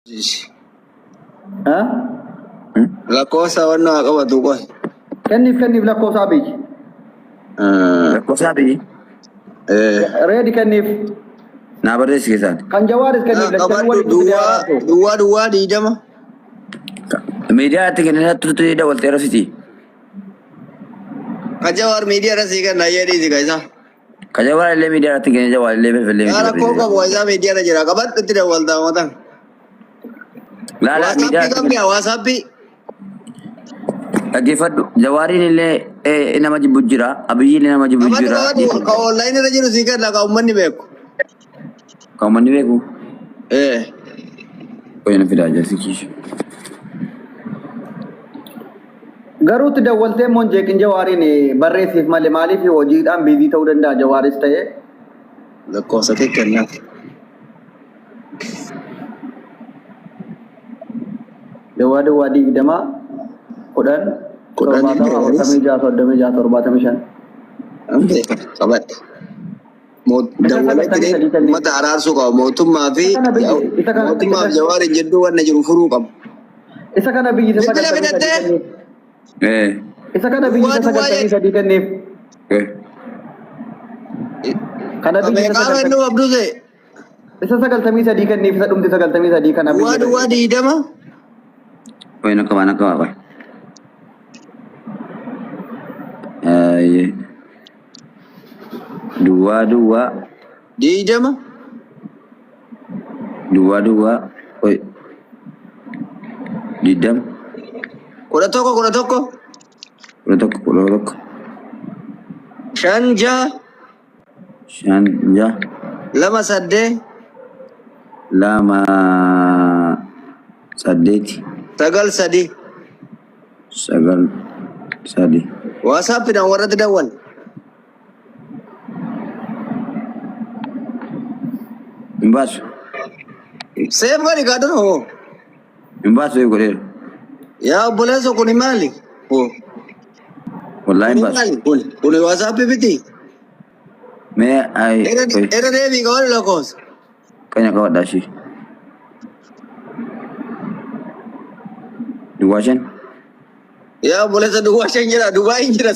Hah? Lakkoofsa wannoo haa qabatu qoy. Kenniif lakkoofsa biyyi. Lakkoofsa biyyi. Reedi kenniif. Naa barreessi keessaan. Kan Jawaaris kenniif. Qabadhu duwwaa diidama. Miidiyaatti kennanii turtii dabaltee rasiiti. Kan Jawaar miidiyaa irra sii kenna jedhiisi ka isaa. Ka Jawaar illee miidiyaatti kennee Jawaar illee bilbilee. Yaara koo qabu isaa miidiyaa irra jira. Qabadhu itti dawwaltaa mootan. Laalaa miidiyaatti. Waasappii. Dhaggeeffadhu. Jawaariin illee nama jibbu jira. Abiyyi illee nama jibbu jira. Ka online irra jiru sii kenna ka uummanni beeku. Ka uummanni beeku. Qoyina fidaa jirsikiisha. Garuutti dawwaltee immoo jeeqin Jawaariin barreessiif malee maaliif hojiidhaan biizii ta'uu danda'a Jawaaris ta'ee. Lakkoofsa kee kennaa. Duwwaa 20 10 76 Qabadhu. Dawwalatee uummata araarsuu qaba. Mootummaa fi Jawaariin jidduu wanna jiru furuu qaba. Isa kana biyyi isa Bilbila fidattee? Isa kana biyyi isa sagaltamii kenniif. Kana biyyi isa sagaltamii kenniif isa dhumti 93 kana biyyi. Duwwaa diidama. Qoyina qabaan akka waaqaa. Duwwaa. Diidama. Duwwaa. Qoy. Diidam. 11. 11. Shanja. 2 8 8 9 3 WhatsAppidhaan warratti dawwal. Hin baasu. Seef gadi kaadhan hoo. Hin baasu godheera. Yaa obboleessa kuni maali? Wallaahi hin baasu. Kuni WhatsApp biti. Mee Era deebii ka wali lakkoofsa. Qanya qabadhaa ishee. Duwwaa 5. Yaa obboleessa duwwaa 5 jira. Duwwaa hin jira.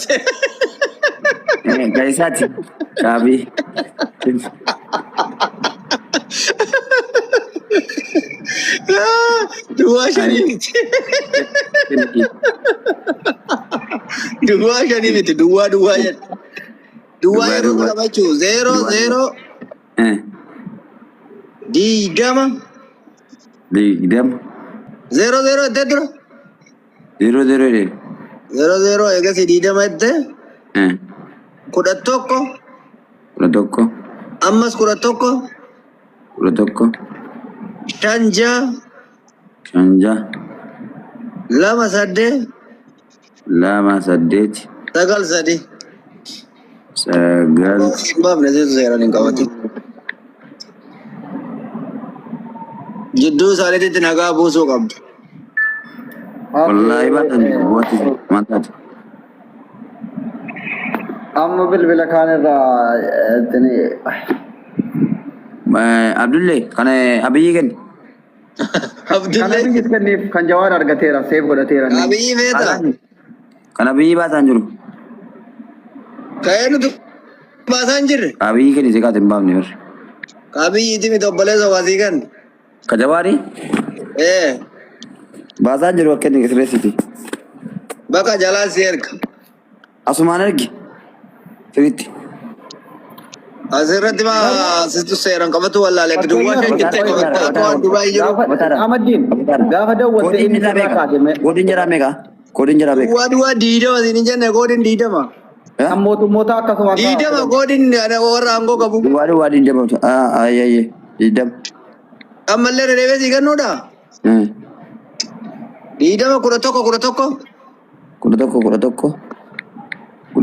Kan isaati. Kaabii. Duwwaa 5 miti. Duwwaa 5 miti. Duwwaa jedha. Duwwaa yeroo qabachuu 0 diidama. 0 itti dura. 0 0 eegasi diidama itti. 11 ammas 11 shanja 2 8 9 baafne seeran hin qabatin. Jidduu isaaniitti nagaa buusuu qabdu. Wallaahi baatan bu'aati maantaati. Amma bilbila kaanirraa Abdullee kana Abiyyi kenni. Kana biyyi kenniif kan Jawaar argateera seef godhateera. Abiyyi feeta. Kan Abiyyi baataan jiru. Ka'ee nuti baasaa hin jirre. Abiyyi kenni seqaati hin baafne barre. Abiyyi timi obboleessa waasii kan. Ka Jawaarii baasaan jiru akka inni sirreessiti. Bakka jalaa si erga. Asumaan ergi. Sirriitti. Asirratti sistu seeran qabatu wallaalee duwwaa 5 jettee qabatu akka waan Dubaay jiru. Amaddiin gaafa dawwalte Koodiin jira meeqa? Koodiin jira meeqa? Duwwaa diidama siin jenne koodiin diidama. Kan mootummoota akkasuma. Diidama koodiin warra aangoo qabu. Duwwaa diidama. Ayyee diidama. Ammallee reebee sii kennuudha. Diidama 11. 11.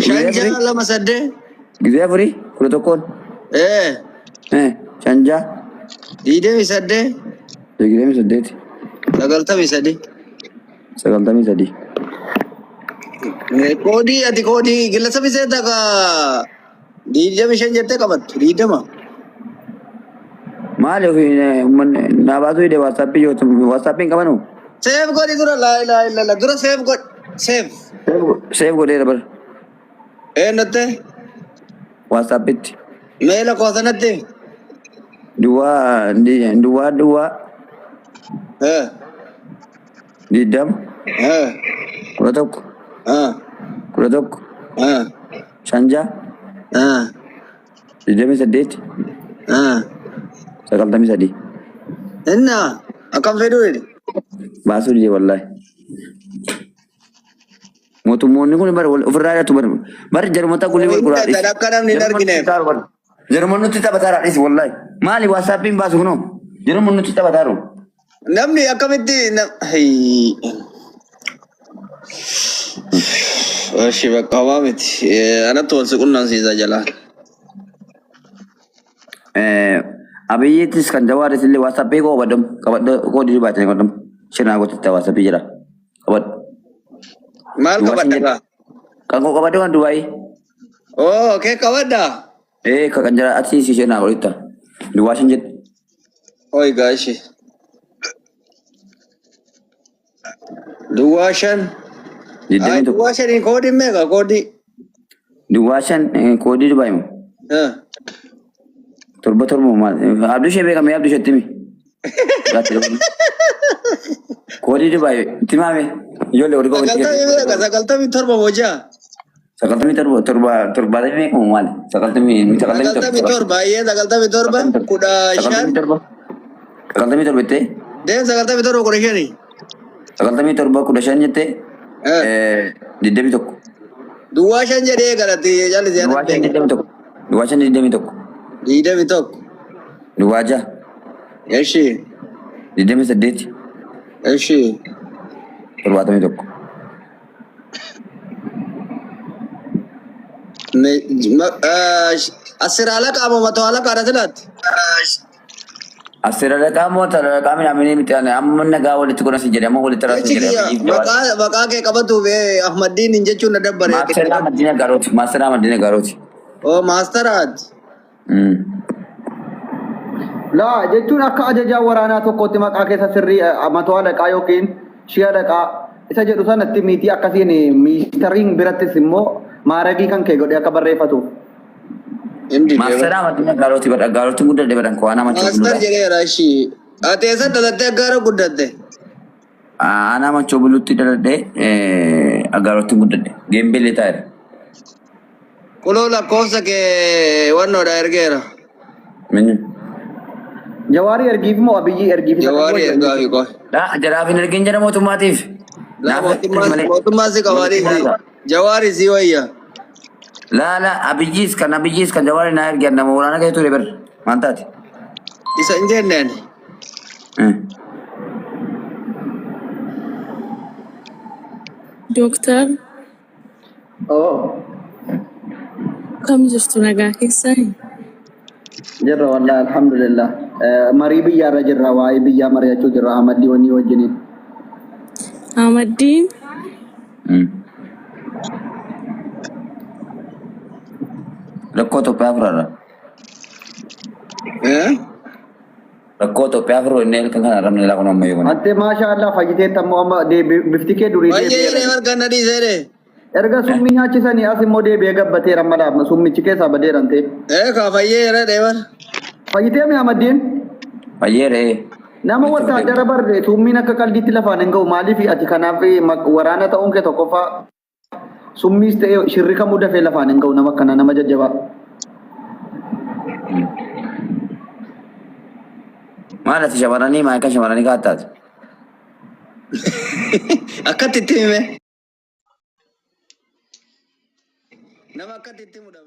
Shanja 2 Gizee afurii 11. Shanja. Diidami 8 8. 93. 93. Koodii ati koodii gillasa biseeta ka diidami 5 jettee qabattu diidama. Maali ofii naabaatu hidhe waatsaappii yoo waatsaappii hin qabanu. Save godhi dura la ilaha illallah dura save godhi. Save. Seef godheera bara. Nutte Waatsaapitti. meela koosanatti. Duwwaa. Diddama. 11. 11. Shanjaa. 28. 93. Inna akkam fedhu jedhe. Baasuu dide wallahi. Mootummoonni kun bara ofirraa jiraatu bara jarmoota kulli gurguraadhis. Akka namni hin argineef. Jarmoonni nutti taphataadhis wallahi. Maali waasaappiin baasu kunoo? Jarmoonni nutti taphataaru. Namni akkamitti Oshi bakka homaa miti. Anatti wal siqunnamsiisa jalaa. Abiyyiittis kan Jawaaris illee waasappii koo qabadhu koodii baatanii qabadhu. Shinaa gootitti waasappii jira. Qabadhu. Maal qabadha? Kan koo qabadhu kan Dubaayii. Oh, kee qabadha? Kan jira ati si shinaa gootitta. Duwwaa shan jedhu. Oi gaashi. Duwwaa shan. Duwwaa shaniin koodiin meeqa koodii? Duwwaa shan koodii Dubaayii moo? Torba maal? Abduu ishee beekame abduu isheetti mi? Koodii Dubaayii itti maame ijoollee horii koo. 97 hojaa. 97 beekamu maali? 97 baay'ee 97 15. 97 jettee? Deem 97 15. 97 15 jettee? 21. Duwwaa shan jedhee galatti jaalisi. Duwwaa shan 21. Duwwaa shan 21. 21. Duwwaa jaha. Eshi. 28. Eshi. 71. Asirala qaama matawala qaadha silaatti. Asirra qaama qaamni amini miti amma nagaa walitti godhasi jedhe amma walitti raasi jedhe. Maqaa kee qabatu Ahmadiin hin jechuun na dabbare. Maastera Madina Garooti. Maastera Madina Garooti. Oh maasteraati. Laa jechuun akka ajajaa waraanaa tokkotti maqaa keessa sirrii matoo dhaqaa yookiin shi'a dhaqaa isa jedhu sanatti miitii akkasiin miistariin birattis immoo maaragii kan kee godhe akka barreeffatuuf. Maastera Madina Garooti bara Garooti guddadhe bara ko ana macho Master jedheera ishii. Ati eessa dalattee Gaara guddatte? Ana macho bulutti daladhe Garooti guddadhe. Geembelee taa'eera. Kuloo lakkoofsa kee wannoodha ergeera. Minyu. Jawaari ergiif moo Abiyyi ergiif? Jawaari ergaa fi qoy. Jaraafin ergin jedha mootummaatiif. Mootummaa si qabaanii Jawaari si wayya. La Abiyyiis kan Jawaari naa ergi nama waraana kee ture ber maantaati. Isa hin jenneen. Doktor. Oh. Kam jirtu nagaa keessanii? Jirra wallahi alhamdulillah. Marii biyyaarra jirra waa'ee biyyaa mari'achuu jirra Ahmadii wanii wajjiniin. Ahmadiin? Rakkoo Itoophiyaa furarra. Rakkoo Itoophiyaa furu inni kan kana ramne laa kun amma yoo. Ante maashaallah fayyitee tammoo amma bifti kee durii Baay'ee marga na dhiisee. erga summii nyaachisanii as immoo deebi'ee gabbateera malaaf summichi keessaa badeeran ta'e. Ka fayyeera deeman. Fayyitee mi Ahmadiin? Fayyeere. Nama wasaadara barre summiin akka qalbiitti lafaan hin ga'u maaliif ati kanaaf waraana ta'uun kee tokkoffaa summiis ta'e shirri kamuu dafee lafaan hin ga'u nama akkana nama jajjabaa. Maal ati shamarranii maa akka shamarranii kaattaati? Akkatti itti hime. Nama akkatti itti himudha.